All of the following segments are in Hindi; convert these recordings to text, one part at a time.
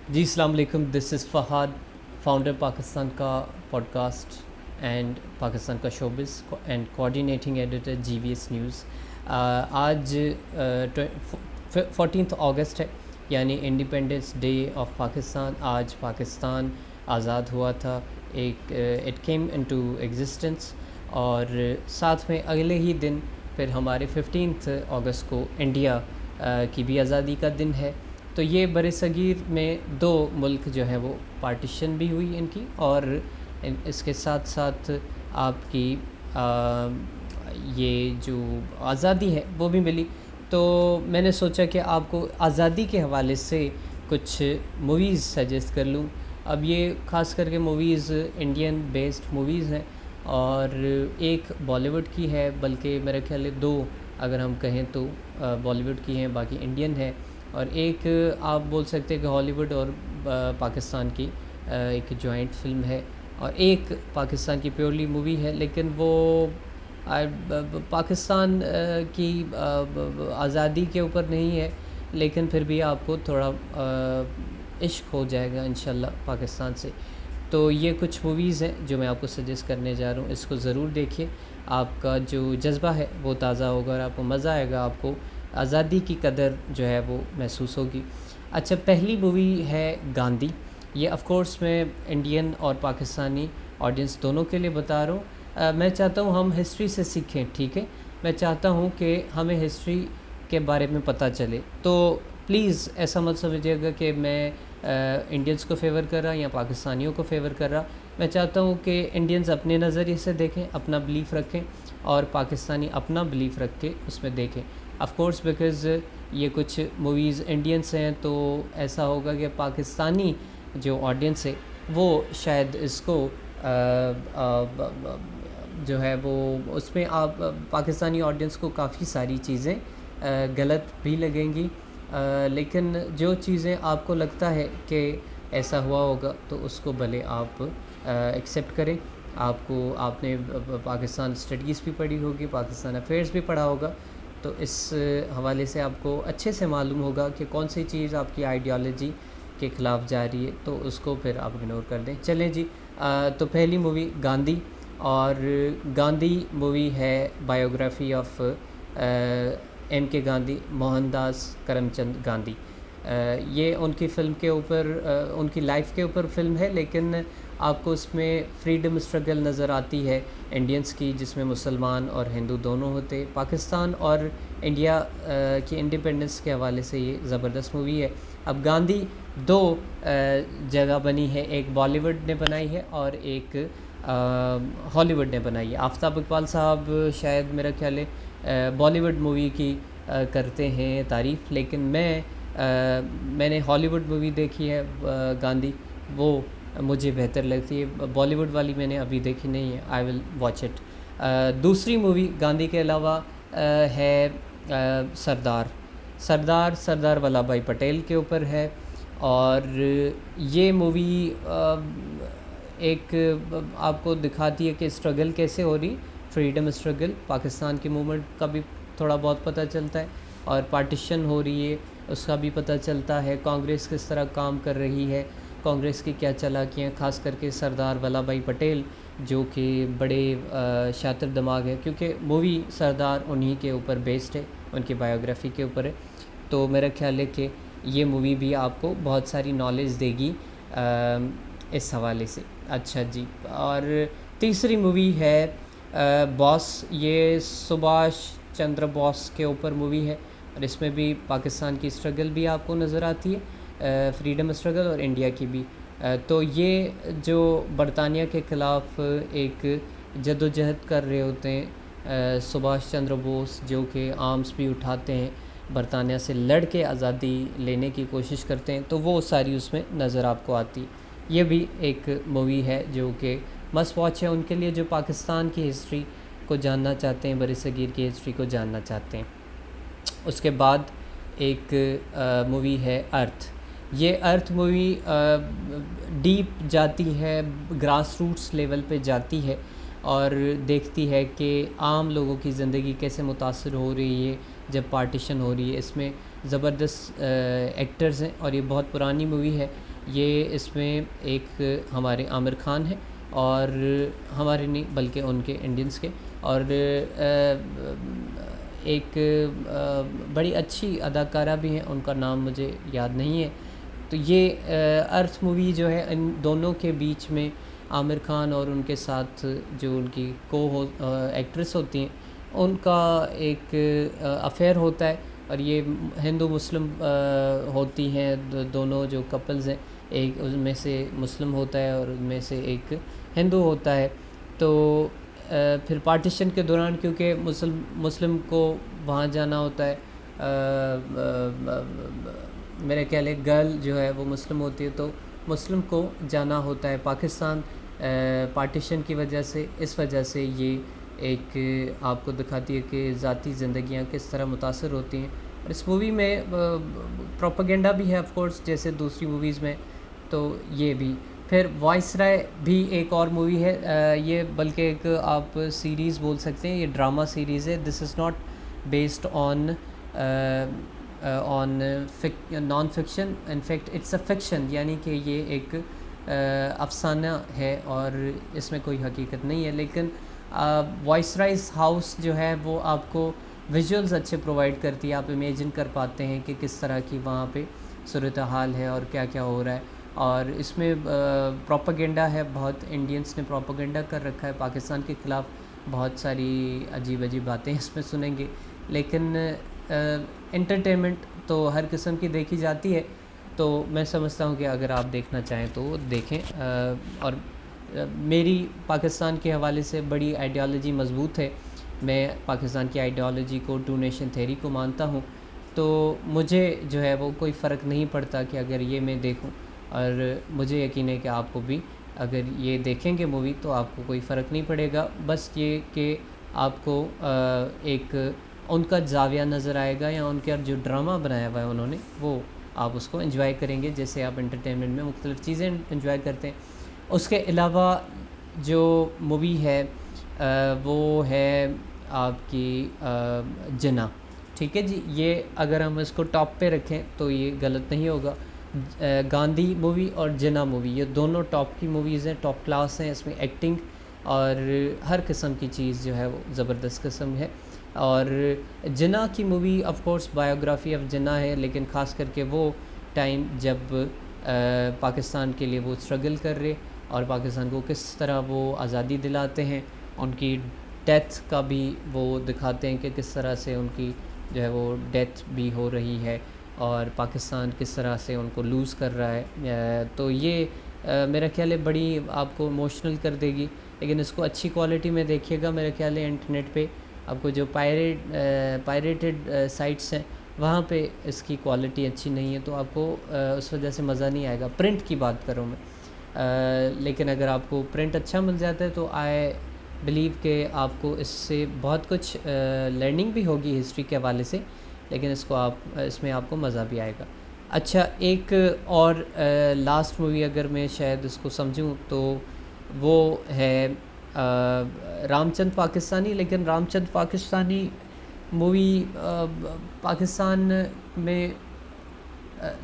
जी अस्सलाम वालेकुम, this is Fahadh, founder Pakistan का पॉडकास्ट एंड पाकिस्तान का showbiz and coordinating editor GVS news. आज 14 अगस्त है, यानी इंडिपेंडेंस डे ऑफ पाकिस्तान। आज पाकिस्तान आज़ाद हुआ था, एक इट केम इनटू एग्जिस्टेंस, और साथ में अगले ही दिन फिर हमारे 15 अगस्त को इंडिया की भी आज़ादी का दिन है। तो ये बरसगीर में दो मुल्क जो है वो पार्टीशन भी हुई इनकी, और इसके साथ साथ आपकी ये जो आज़ादी है वो भी मिली। तो मैंने सोचा कि आपको आज़ादी के हवाले से कुछ मूवीज़ सजेस्ट कर लूँ। अब ये ख़ास करके मूवीज़ इंडियन बेस्ड मूवीज़ हैं, और एक बॉलीवुड की है, बल्कि मेरे ख्याल है दो अगर हम कहें तो बॉलीवुड की हैं, बाकी इंडियन है। और एक आप बोल सकते हैं कि हॉलीवुड और पाकिस्तान की एक जॉइंट फिल्म है, और एक पाकिस्तान की प्योरली मूवी है, लेकिन वो पाकिस्तान की आज़ादी के ऊपर नहीं है, लेकिन फिर भी आपको थोड़ा इश्क हो जाएगा इंशाल्लाह पाकिस्तान से। तो ये कुछ मूवीज़ हैं जो मैं आपको सजेस्ट करने जा रहा हूँ, इसको ज़रूर देखिए। आपका जो जज्बा है वो ताज़ा होगा और आपको मज़ा आएगा, आपको आज़ादी की कदर जो है वो महसूस होगी। अच्छा, पहली मूवी है गांधी। ये ऑफ़ कोर्स मैं इंडियन और पाकिस्तानी ऑडियंस दोनों के लिए बता रहा हूँ। मैं चाहता हूँ हम हिस्ट्री से सीखें, ठीक है। मैं चाहता हूँ कि हमें हिस्ट्री के बारे में पता चले, तो प्लीज़ ऐसा मत समझिएगा कि मैं इंडियंस को फेवर कर रहा या पाकिस्तानियों को फेवर कर रहा। मैं चाहता हूँ कि इंडियंस अपने नज़रिए से देखें, अपना बिलीफ रखें, और पाकिस्तानी अपना बिलीफ रख के उसमें देखें। ऑफ़ कोर्स बिकॉज़ ये कुछ मूवीज़ इंडियंस हैं, तो ऐसा होगा कि पाकिस्तानी जो ऑडियंस है वो शायद इसको जो है वो उसमें आप पाकिस्तानी ऑडियंस को काफ़ी सारी चीज़ें गलत भी लगेंगी, लेकिन जो चीज़ें आपको लगता है कि ऐसा हुआ होगा तो उसको भले आप एक्सेप्ट करें। आपने पाकिस्तान स्टडीज़ भी पढ़ी होगी, पाकिस्तान अफेयर्स भी पढ़ा होगा, तो इस हवाले से आपको अच्छे से मालूम होगा कि कौन सी चीज़ आपकी आइडियोलॉजी के ख़िलाफ़ जा रही है, तो उसको फिर आप इग्नोर कर दें। चलें जी, तो पहली मूवी गांधी, और गांधी मूवी है बायोग्राफी ऑफ एम के गांधी, मोहनदास करमचंद गांधी। ये उनकी फ़िल्म के ऊपर उनकी लाइफ के ऊपर फ़िल्म है, लेकिन आपको उसमें फ्रीडम स्ट्रगल नज़र आती है इंडियंस की, जिसमें मुसलमान और हिंदू दोनों होते। पाकिस्तान और इंडिया की इंडिपेंडेंस के हवाले से ये ज़बरदस्त मूवी है। अब गांधी दो जगह बनी है, एक बॉलीवुड ने बनाई है और एक हॉलीवुड ने बनाई है। आफ्ताब इकबाल साहब शायद मेरा ख्याल है बॉलीवुड मूवी की करते हैं तारीफ़, लेकिन मैंने हॉलीवुड मूवी देखी है गांधी, वो मुझे बेहतर लगती है। बॉलीवुड वाली मैंने अभी देखी नहीं है, आई विल वॉच इट। दूसरी मूवी गांधी के अलावा है सरदार। सरदार वल्लभ भाई पटेल के ऊपर है, और ये मूवी एक आपको दिखाती है कि स्ट्रगल कैसे हो रही, फ्रीडम स्ट्रगल, पाकिस्तान की मूवमेंट का भी थोड़ा बहुत पता चलता है, और पार्टीशन हो रही है उसका भी पता चलता है, कांग्रेस किस तरह काम कर रही है, कांग्रेस की क्या चालाकियाँ, ख़ास करके सरदार वल्लभ भाई पटेल जो कि बड़े शातिर दिमाग है, क्योंकि मूवी सरदार उन्हीं के ऊपर बेस्ड है, उनकी बायोग्राफी के ऊपर है। तो मेरा ख्याल है कि ये मूवी भी आपको बहुत सारी नॉलेज देगी इस हवाले से। अच्छा जी, और तीसरी मूवी है बॉस। ये सुभाष चंद्र बोस के ऊपर मूवी है, और इसमें भी पाकिस्तान की स्ट्रगल भी आपको नज़र आती है, फ्रीडम स्ट्रगल, और इंडिया की भी। तो ये जो बरतानिया के ख़िलाफ़ एक जद्दोजहद कर रहे होते हैं सुभाष चंद्र बोस, जो कि आर्म्स भी उठाते हैं, बरतानिया से लड़ के आज़ादी लेने की कोशिश करते हैं, तो वो सारी उसमें नज़र आपको आती है। ये भी एक मूवी है जो कि मस्ट वॉच है उनके लिए जो पाकिस्तान की हिस्ट्री को जानना चाहते हैं, बरसगीर की हिस्ट्री को जानना चाहते हैं। उसके बाद एक मूवी है अर्थ। ये अर्थ मूवी डीप जाती है, ग्रास रूट्स लेवल पे जाती है, और देखती है कि आम लोगों की ज़िंदगी कैसे मुतासर हो रही है जब पार्टीशन हो रही है। इसमें ज़बरदस्त एक्टर्स हैं, और ये बहुत पुरानी मूवी है, ये इसमें एक हमारे आमिर खान है, और हमारे नहीं बल्कि उनके इंडियंस के, और एक बड़ी अच्छी अदाकारा भी हैं, उनका नाम मुझे याद नहीं है। तो ये अर्थ मूवी जो है, इन दोनों के बीच में आमिर खान और उनके साथ जो उनकी एक्ट्रेस होती हैं, उनका एक अफेयर होता है, और ये हिंदू मुस्लिम होती हैं, दोनों जो कपल्स हैं, एक उनमें से मुस्लिम होता है और उनमें से एक हिंदू होता है। तो फिर पार्टीशन के दौरान, क्योंकि मुस्लिम को वहाँ जाना होता है, मेरे ख्याल है गर्ल जो है वो मुस्लिम होती है, तो मुस्लिम को जाना होता है पाकिस्तान पार्टीशन की वजह से। इस वजह से ये एक आपको दिखाती है कि ज़ाती ज़िंदगियाँ किस तरह मुतासर होती हैं। और इस मूवी में प्रोपेगेंडा भी है ऑफ कोर्स, जैसे दूसरी मूवीज़ में। तो ये भी, फिर वाइसराय भी एक और मूवी है, ये बल्कि एक आप सीरीज़ बोल सकते हैं, ये ड्रामा सीरीज़ है। This is not based on non fiction, in fact it's a fiction, यानी कि ये एक अफसाना है और इसमें कोई हकीकत नहीं है। लेकिन वाइसराइज हाउस जो है वो आपको विजुअल्स अच्छे प्रोवाइड करती है, आप इमेजिन कर पाते हैं कि किस तरह की वहाँ पे सूरत हाल है और क्या क्या हो रहा है। और इसमें प्रोपेगेंडा है, बहुत इंडियंस ने प्रोपेगेंडा कर रखा है पाकिस्तान के ख़िलाफ़, बहुत सारी अजीब अजीब बातें इसमें सुनेंगे। लेकिन एंटरटेनमेंट तो हर किस्म की देखी जाती है, तो मैं समझता हूँ कि अगर आप देखना चाहें तो देखें। और मेरी पाकिस्तान के हवाले से बड़ी आइडियोलॉजी मज़बूत है, मैं पाकिस्तान की आइडियोलॉजी को, टू नेशन थ्योरी को मानता हूँ। तो मुझे जो है वो कोई फ़र्क नहीं पड़ता कि अगर ये मैं देखूँ, और मुझे यकीन है कि आपको भी, अगर ये देखेंगे मूवी तो आपको कोई फ़र्क नहीं पड़ेगा। बस ये कि आपको एक उनका ज़ाविया नज़र आएगा, या उनका जो ड्रामा बनाया हुआ है उन्होंने, वो आप उसको एंजॉय करेंगे, जैसे आप एंटरटेनमेंट में मुख्तलिफ़ चीज़ें एंजॉय करते हैं। उसके अलावा जो मूवी है वो है आपकी जिन्ना। ठीक है जी, ये अगर हम इसको टॉप पे रखें तो ये गलत नहीं होगा। गांधी मूवी और जिन्ना मूवी, ये दोनों टॉप की मूवीज़ हैं, टॉप क्लास हैं। इसमें एक्टिंग और हर किस्म की चीज़ जो है वो ज़बरदस्त किस्म है। और जिन्ना की movie of course biography of Jinnah है, लेकिन ख़ास करके वो टाइम जब पाकिस्तान के लिए वो स्ट्रगल कर रहे, और पाकिस्तान को किस तरह वो आज़ादी दिलाते हैं, उनकी डेथ का भी वो दिखाते हैं कि किस तरह से उनकी जो है वो डेथ भी हो रही है, और पाकिस्तान किस तरह से उनको लूज़ कर रहा है। तो ये मेरा ख्याल है बड़ी आपको इमोशनल कर देगी। लेकिन इसको अच्छी क्वालिटी में देखिएगा, मेरे ख्याल है इंटरनेट पे आपको जो पायरेटेड साइट्स हैं वहाँ पे इसकी क्वालिटी अच्छी नहीं है, तो आपको उस वजह से मज़ा नहीं आएगा। प्रिंट की बात करूँ मैं, लेकिन अगर आपको प्रिंट अच्छा मिल जाता है तो आई बिलीव कि आपको इससे बहुत कुछ लर्निंग भी होगी हिस्ट्री के हवाले से, लेकिन इसमें आपको मज़ा भी आएगा। अच्छा, एक और लास्ट मूवी अगर मैं शायद इसको समझूं तो वो है रामचंद पाकिस्तानी। लेकिन रामचंद पाकिस्तानी मूवी पाकिस्तान में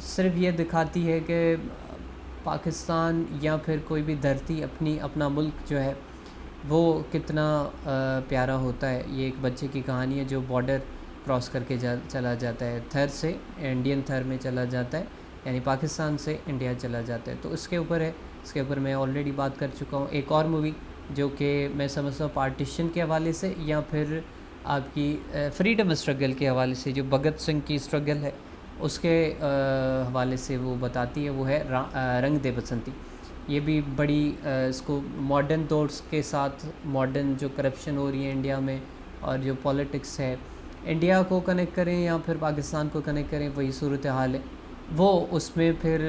सिर्फ ये दिखाती है कि पाकिस्तान या फिर कोई भी धरती अपना मुल्क जो है वो कितना प्यारा होता है। ये एक बच्चे की कहानी है जो बॉर्डर क्रॉस करके चला जाता है, थर से इंडियन थर में चला जाता है, यानी पाकिस्तान से इंडिया चला जाता है। तो इसके ऊपर है, इसके ऊपर मैं ऑलरेडी बात कर चुका हूँ। एक और मूवी जो कि मैं समझता हूँ पार्टीशन के हवाले से या फिर आपकी फ्रीडम स्ट्रगल के हवाले से, जो भगत सिंह की स्ट्रगल है उसके हवाले से वो बताती है, वो है रंग दे बसंती। ये भी बड़ी इसको मॉडर्न दौर के साथ, मॉडर्न जो करप्शन हो रही है इंडिया में और जो पॉलिटिक्स है, इंडिया को कनेक्ट करें या फिर पाकिस्तान को कनेक्ट करें, वही सूरत हाल है। वो उसमें फिर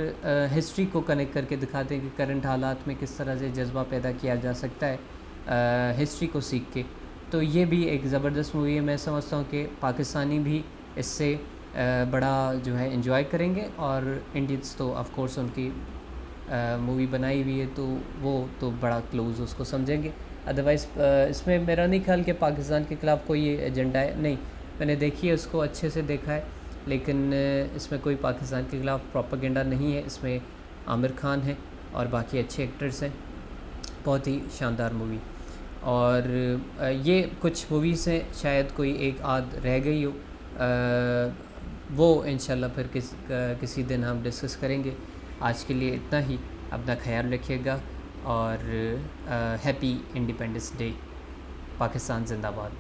हिस्ट्री को कनेक्ट करके दिखाते हैं कि करंट हालात में किस तरह से जज्बा पैदा किया जा सकता है हिस्ट्री को सीख के। तो ये भी एक ज़बरदस्त मूवी है। मैं समझता हूँ कि पाकिस्तानी भी इससे बड़ा जो है एंजॉय करेंगे, और इंडियंस तो ऑफ कोर्स उनकी मूवी बनाई हुई है तो वो तो बड़ा क्लोज़ उसको समझेंगे। अदरवाइज़ इसमें मेरा नहीं ख्याल कि पाकिस्तान के ख़िलाफ़ कोई एजेंडा है, नहीं। मैंने देखी है, उसको अच्छे से देखा है, लेकिन इसमें कोई पाकिस्तान के ख़िलाफ़ प्रोपेगेंडा नहीं है। इसमें आमिर खान है और बाकी अच्छे एक्टर्स हैं। बहुत ही शानदार मूवी। और ये कुछ मूवीज़ हैं, शायद कोई एक आध रह गई हो, वो इंशाल्लाह फिर किसी दिन हम डिस्कस करेंगे। आज के लिए इतना ही। अपना ख्याल रखिएगा और हैप्पी इंडिपेंडेंस डे। पाकिस्तान जिंदाबाद।